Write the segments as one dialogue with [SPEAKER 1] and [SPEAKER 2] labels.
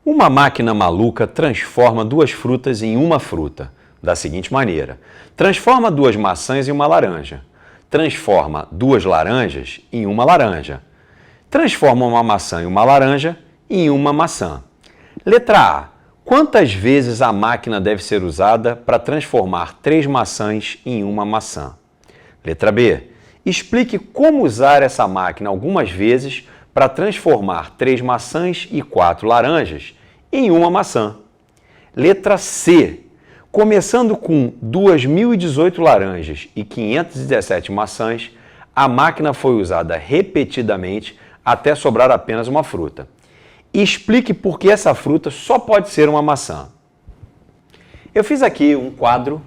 [SPEAKER 1] Uma máquina maluca transforma duas frutas em uma fruta, da seguinte maneira: transforma duas maçãs em uma laranja, transforma duas laranjas em uma laranja, transforma uma maçã em uma laranja em uma maçã. Letra A. Quantas vezes a máquina deve ser usada para transformar 3 maçãs em uma maçã? Letra B. Explique como usar essa máquina algumas vezes para transformar 3 maçãs e 4 laranjas em uma maçã. Letra C. Começando com 2.018 laranjas e 517 maçãs, a máquina foi usada repetidamente até sobrar apenas uma fruta. Explique por que essa fruta só pode ser uma maçã. Eu fiz aqui um quadro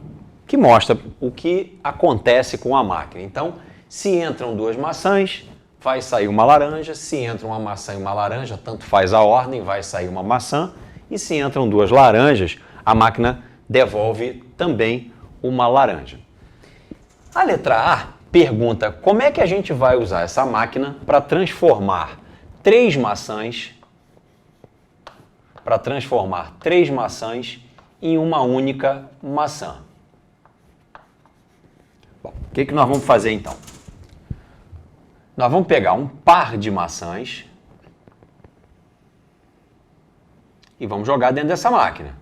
[SPEAKER 1] que mostra o que acontece com a máquina. Então, se entram duas maçãs, vai sair uma laranja. Se entra uma maçã e uma laranja, tanto faz a ordem, vai sair uma maçã. E se entram duas laranjas, a máquina devolve também uma laranja. A letra A pergunta como é que a gente vai usar essa máquina para transformar 3 maçãs em uma única maçã. Bom, o que nós vamos fazer então? Nós vamos pegar um par de maçãs e vamos jogar dentro dessa máquina.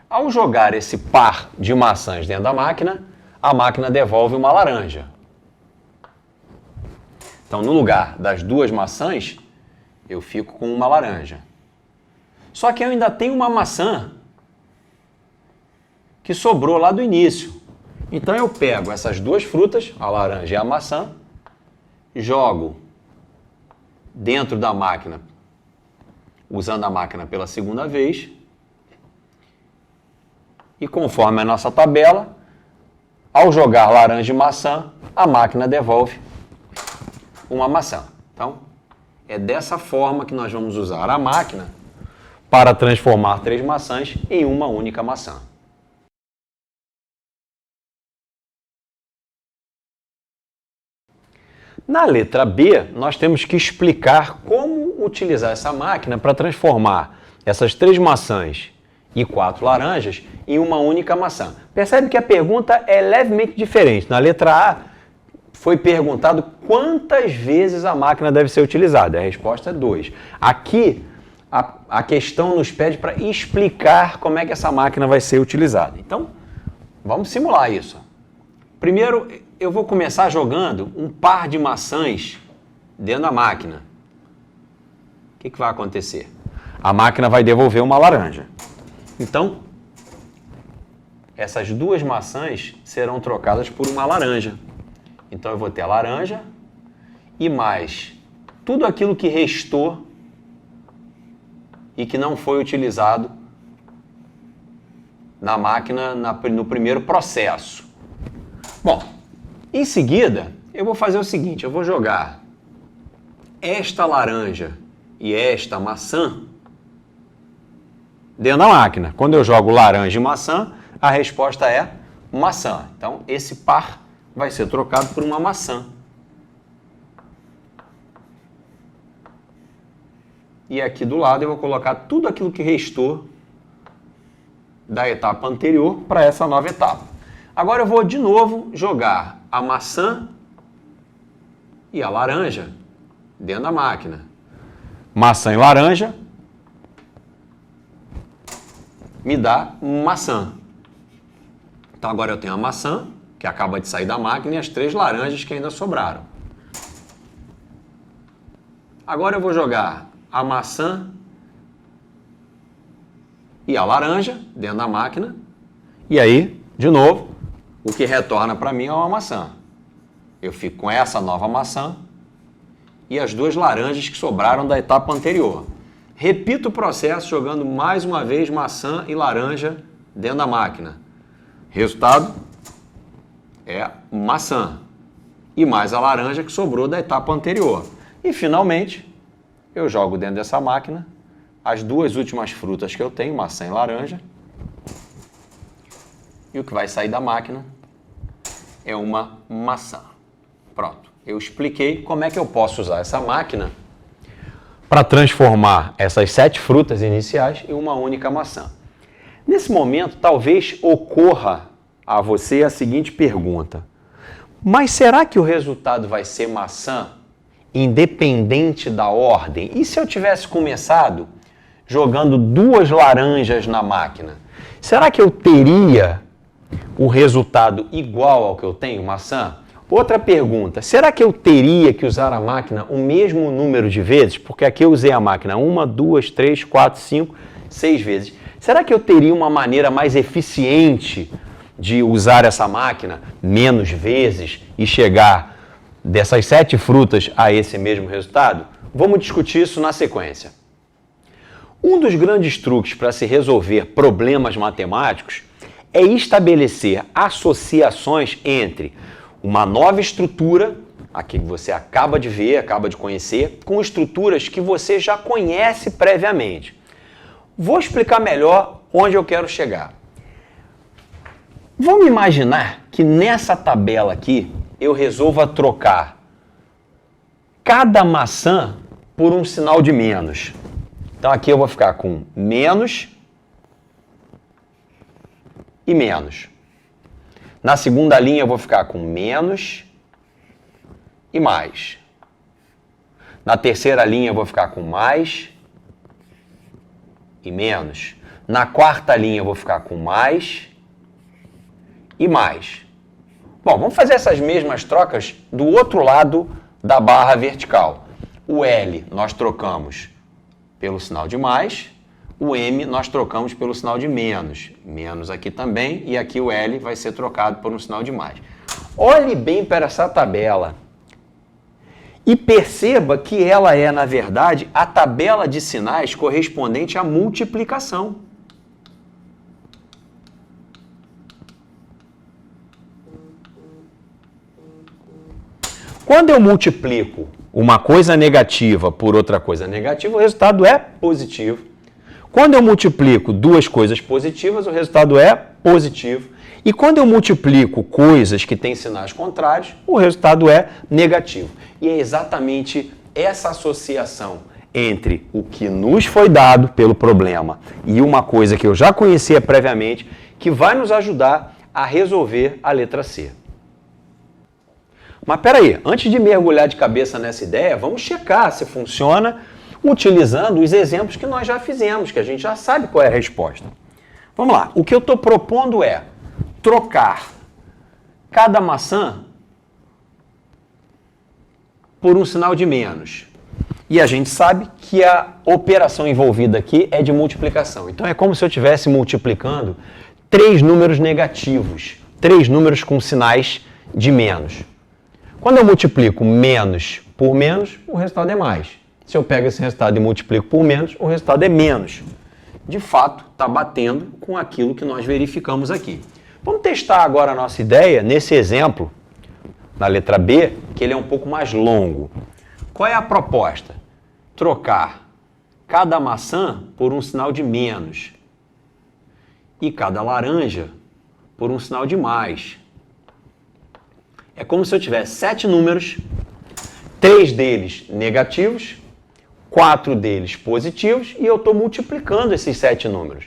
[SPEAKER 1] Ao jogar esse par de maçãs dentro da máquina, a máquina devolve uma laranja. Então, no lugar das duas maçãs, eu fico com uma laranja. Só que eu ainda tenho uma maçã que sobrou lá do início. Então, eu pego essas duas frutas, a laranja e a maçã, jogo dentro da máquina, usando a máquina pela segunda vez. E conforme a nossa tabela, ao jogar laranja e maçã, a máquina devolve uma maçã. Então, é dessa forma que nós vamos usar a máquina para transformar 3 maçãs em uma única maçã. Na letra B, nós temos que explicar como utilizar essa máquina para transformar essas 3 maçãs e 4 laranjas em uma única maçã. Percebe que a pergunta é levemente diferente. Na letra A, foi perguntado quantas vezes a máquina deve ser utilizada. A resposta é 2. Aqui, a questão nos pede para explicar como é que essa máquina vai ser utilizada. Então, vamos simular isso. Primeiro, eu vou começar jogando um par de maçãs dentro da máquina. O que vai acontecer? A máquina vai devolver uma laranja. Então, essas duas maçãs serão trocadas por uma laranja. Então, eu vou ter a laranja e mais tudo aquilo que restou e que não foi utilizado na máquina no primeiro processo. Bom, em seguida, eu vou fazer o seguinte, eu vou jogar esta laranja e esta maçã dentro da máquina. Quando eu jogo laranja e maçã, a resposta é maçã. Então, esse par vai ser trocado por uma maçã. E aqui do lado eu vou colocar tudo aquilo que restou da etapa anterior para essa nova etapa. Agora eu vou de novo jogar a maçã e a laranja dentro da máquina. Maçã e laranja me dá maçã. Então agora eu tenho a maçã, que acaba de sair da máquina, e as 3 laranjas que ainda sobraram. Agora eu vou jogar a maçã e a laranja dentro da máquina. E aí, de novo, o que retorna para mim é uma maçã. Eu fico com essa nova maçã e as 2 laranjas que sobraram da etapa anterior. Repito o processo jogando mais uma vez maçã e laranja dentro da máquina. Resultado é maçã e mais a laranja que sobrou da etapa anterior. E finalmente, eu jogo dentro dessa máquina as 2 últimas frutas que eu tenho, maçã e laranja. E o que vai sair da máquina é uma maçã. Pronto, eu expliquei como é que eu posso usar essa máquina para transformar essas 7 frutas iniciais em uma única maçã. Nesse momento, talvez ocorra a você a seguinte pergunta: mas será que o resultado vai ser maçã independente da ordem? E se eu tivesse começado jogando 2 laranjas na máquina? Será que eu teria o resultado igual ao que eu tenho, maçã? Outra pergunta: será que eu teria que usar a máquina o mesmo número de vezes? Porque aqui eu usei a máquina 1, 2, 3, 4, 5, 6 vezes. Será que eu teria uma maneira mais eficiente de usar essa máquina menos vezes e chegar dessas 7 frutas a esse mesmo resultado? Vamos discutir isso na sequência. Um dos grandes truques para se resolver problemas matemáticos é estabelecer associações entre uma nova estrutura, aqui que você acaba de ver, acaba de conhecer, com estruturas que você já conhece previamente. Vou explicar melhor onde eu quero chegar. Vamos imaginar que nessa tabela aqui eu resolva trocar cada maçã por um sinal de menos. Então aqui eu vou ficar com menos e menos. Na segunda linha eu vou ficar com menos e mais. Na terceira linha eu vou ficar com mais e menos. Na quarta linha eu vou ficar com mais e mais. Bom, vamos fazer essas mesmas trocas do outro lado da barra vertical. O L nós trocamos pelo sinal de mais, o M nós trocamos pelo sinal de menos. Menos aqui também, e aqui o L vai ser trocado por um sinal de mais. Olhe bem para essa tabela e perceba que ela é, na verdade, a tabela de sinais correspondente à multiplicação. Quando eu multiplico uma coisa negativa por outra coisa negativa, o resultado é positivo. Quando eu multiplico 2 coisas positivas, o resultado é positivo. E quando eu multiplico coisas que têm sinais contrários, o resultado é negativo. E é exatamente essa associação entre o que nos foi dado pelo problema e uma coisa que eu já conhecia previamente que vai nos ajudar a resolver a letra C. Mas peraí, antes de mergulhar de cabeça nessa ideia, vamos checar se funciona utilizando os exemplos que nós já fizemos, que a gente já sabe qual é a resposta. Vamos lá, o que eu estou propondo é trocar cada maçã por um sinal de menos. E a gente sabe que a operação envolvida aqui é de multiplicação. Então é como se eu estivesse multiplicando 3 números negativos, 3 números com sinais de menos. Quando eu multiplico menos por menos, o resultado é mais. Se eu pego esse resultado e multiplico por menos, o resultado é menos. De fato, está batendo com aquilo que nós verificamos aqui. Vamos testar agora a nossa ideia nesse exemplo, na letra B, que ele é um pouco mais longo. Qual é a proposta? Trocar cada maçã por um sinal de menos e cada laranja por um sinal de mais. É como se eu tivesse 7 números, 3 deles negativos, 4 deles positivos, e eu estou multiplicando esses 7 números.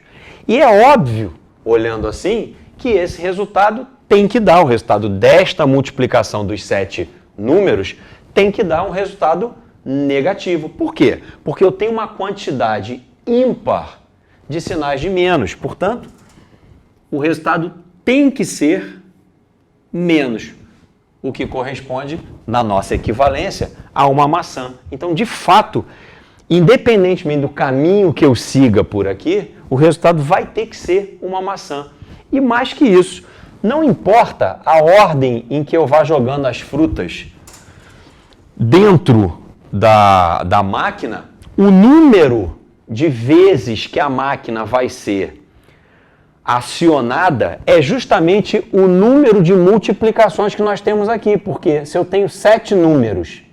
[SPEAKER 1] E é óbvio, olhando assim, que esse resultado tem que dar, o resultado desta multiplicação dos 7 números tem que dar um resultado negativo. Por quê? Porque eu tenho uma quantidade ímpar de sinais de menos. Portanto, o resultado tem que ser menos, o que corresponde, na nossa equivalência, a uma maçã. Então, de fato, independentemente do caminho que eu siga por aqui, o resultado vai ter que ser uma maçã. E mais que isso, não importa a ordem em que eu vá jogando as frutas dentro da máquina, o número de vezes que a máquina vai ser acionada é justamente o número de multiplicações que nós temos aqui, porque se eu tenho 7 números,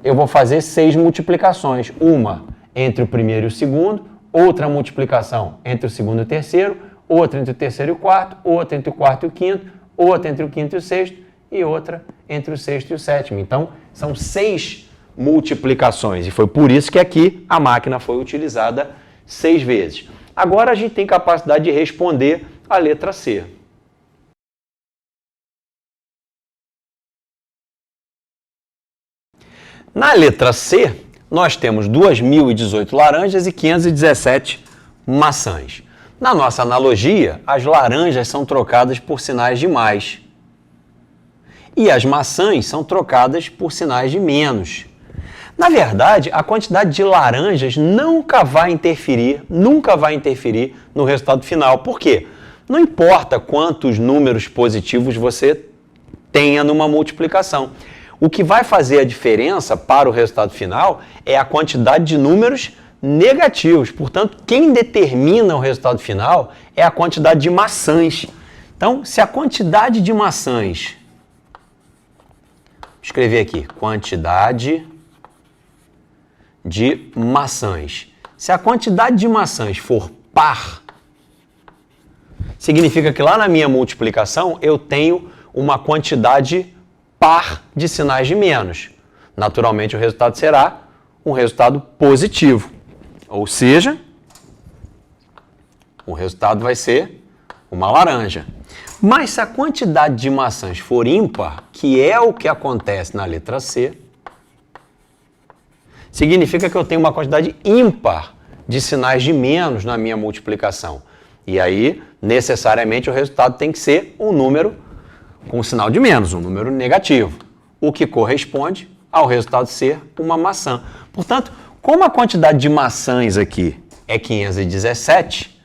[SPEAKER 1] eu vou fazer 6 multiplicações, uma entre o primeiro e o segundo, outra multiplicação entre o segundo e o terceiro, outra entre o terceiro e o quarto, outra entre o quarto e o quinto, outra entre o quinto e o sexto e outra entre o sexto e o sétimo. Então, são 6 multiplicações. E foi por isso que aqui a máquina foi utilizada 6 vezes. Agora a gente tem capacidade de responder a letra C. Na letra C, nós temos 2.018 laranjas e 517 maçãs. Na nossa analogia, as laranjas são trocadas por sinais de mais. E as maçãs são trocadas por sinais de menos. Na verdade, a quantidade de laranjas nunca vai interferir no resultado final. Por quê? Não importa quantos números positivos você tenha numa multiplicação. O que vai fazer a diferença para o resultado final é a quantidade de números negativos. Portanto, quem determina o resultado final é a quantidade de maçãs. Então, se a quantidade de maçãs... Vou escrever aqui, quantidade de maçãs. Se a quantidade de maçãs for par, significa que lá na minha multiplicação eu tenho uma quantidade par de sinais de menos. Naturalmente, o resultado será um resultado positivo. Ou seja, o resultado vai ser uma laranja. Mas se a quantidade de maçãs for ímpar, que é o que acontece na letra C, significa que eu tenho uma quantidade ímpar de sinais de menos na minha multiplicação. E aí, necessariamente, o resultado tem que ser um número com sinal de menos, um número negativo, o que corresponde ao resultado ser uma maçã. Portanto, como a quantidade de maçãs aqui é 517,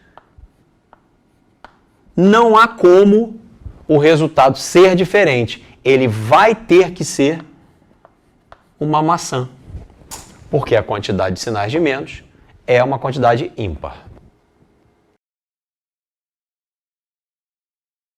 [SPEAKER 1] não há como o resultado ser diferente. Ele vai ter que ser uma maçã, porque a quantidade de sinais de menos é uma quantidade ímpar.